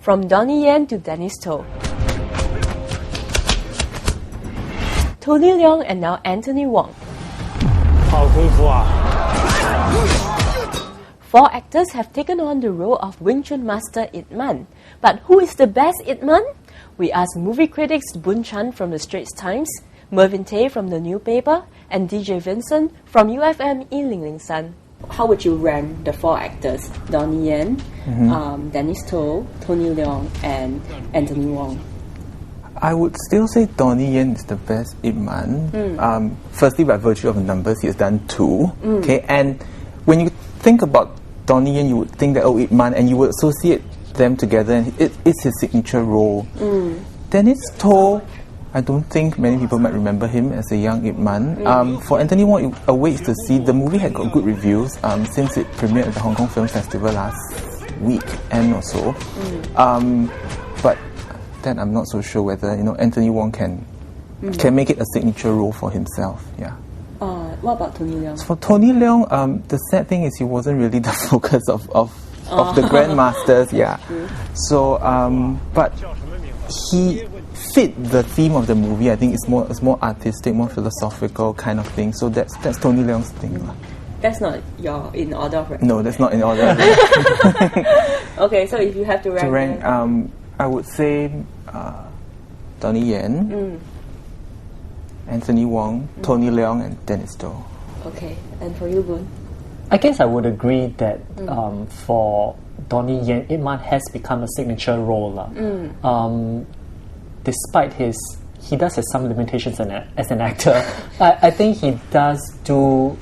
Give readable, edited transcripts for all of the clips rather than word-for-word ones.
From Donnie Yen to Dennis To, Tony Leung and now Anthony Wong. 好功夫啊！ Four actors have taken on the role of Wing Chun master Ip Man. But who is the best Ip Man? We asked movie critics Boon Chan from the Straits Times, Mervyn Tay from the New Paper, and DJ Vincent from UFM in Ling Ling San. How would you rank the four actors? Donnie Yen, Dennis To, Tony Leung, and Anthony Wong. I would still say Donnie Yen is the best Ip Man. Firstly, by virtue of the numbers, he has done 2. Okay, and when you think about Donnie Yen, you would think that Ip Man, and you would associate them together, and it's his signature role. Dennis To, I don't think many people might remember him as a young Ip Man. For Anthony Wong, it awaits to see. The movie had got good reviews since it premiered at the Hong Kong Film Festival last weekend or so. But then I'm not so sure whether Anthony Wong can make it a signature role for himself. Yeah. What about Tony Leung? For Tony Leung, the sad thing is he wasn't really the focus of the Grandmasters. Yeah. So, but he fit the theme of the movie. I think it's more artistic, more philosophical kind of thing. So that's Tony Leung's thing. That's not in order of rank. No, that's not in order. Okay, so if you have to rank, I would say Donnie Yen, Anthony Wong, Tony Leung, and Dennis To. Okay, and for you, Boon? I guess I would agree that for Donnie Yen, Ip Man has become a signature role. Despite he does have some limitations as an actor. I think he does do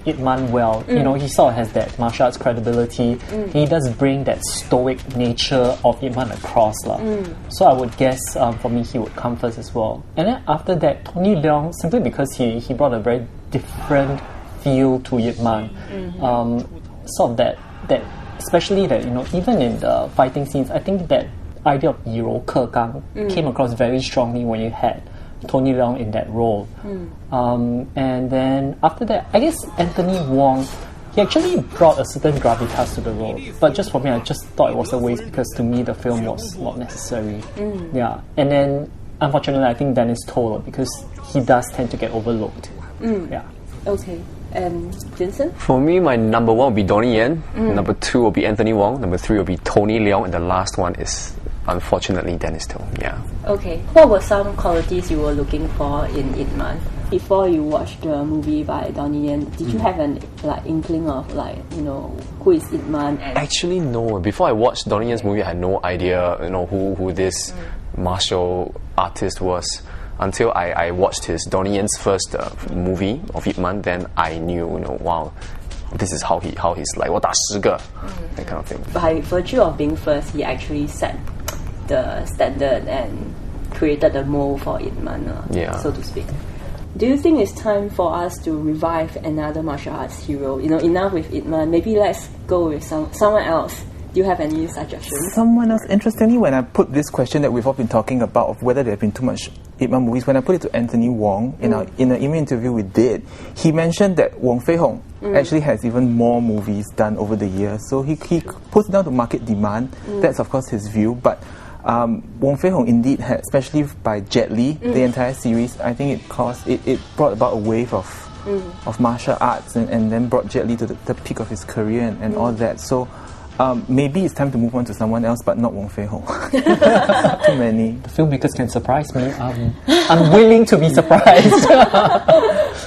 Ip Man well. He sort of has that martial arts credibility. He does bring that stoic nature of Ip Man across. So I would guess for me he would come first as well. And then after that, Tony Leung, simply because he brought a very different feel to Ip Man. Sort of that especially that even in the fighting scenes, I think that idea of 以柔克刚 came across very strongly when you had Tony Leung in that role. And then after that, I guess Anthony Wong, he actually brought a certain gravitas to the role. But just for me, I just thought it was a waste because to me the film was not necessary. Yeah. And then unfortunately, I think Dennis To, because he does tend to get overlooked. Yeah. Okay. And Vincent? For me, my number 1 will be Donnie Yen, number 2 will be Anthony Wong, number 3 will be Tony Leung, and the last one is unfortunately Dennis To. Yeah. Okay. What were some qualities you were looking for in Ip Man? Before you watched the movie by Donnie Yen, did you have an inkling of who is Ip Man? Actually, no. Before I watched Donnie Yen's movie, I had no idea who this martial artist was. Until I watched his Donnie Yen's first movie of Ip Man, then I knew, wow, this is how he's like, 我打10个, that kind of thing. By virtue of being first, he actually set the standard and created the mold for Ip Man, so to speak. Do you think it's time for us to revive another martial arts hero? Enough with Ip Man, maybe let's go with someone else. Do you have any suggestions? Someone else. Interestingly, when I put this question that we've all been talking about of whether there have been too much Ip Man movies, when I put it to Anthony Wong in an email interview we did, he mentioned that Wong Fei-hung actually has even more movies done over the years. So he puts it down to market demand. That's of course his view. But Wong Fei-hung indeed had, especially by Jet Li, the entire series, I think it brought about a wave of martial arts and then brought Jet Li to the peak of his career and all that. So maybe it's time to move on to someone else, but not Wong Fei-hung. Too many. The filmmakers can surprise me. I'm willing to be surprised.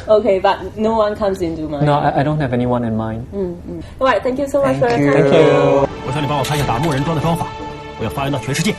Okay, but no one comes into mind. No, I don't have anyone in mind. Alright, thank you so much for your time. Thank you. 我想你帮我看一下打木人桩的装法，我要发扬到全世界。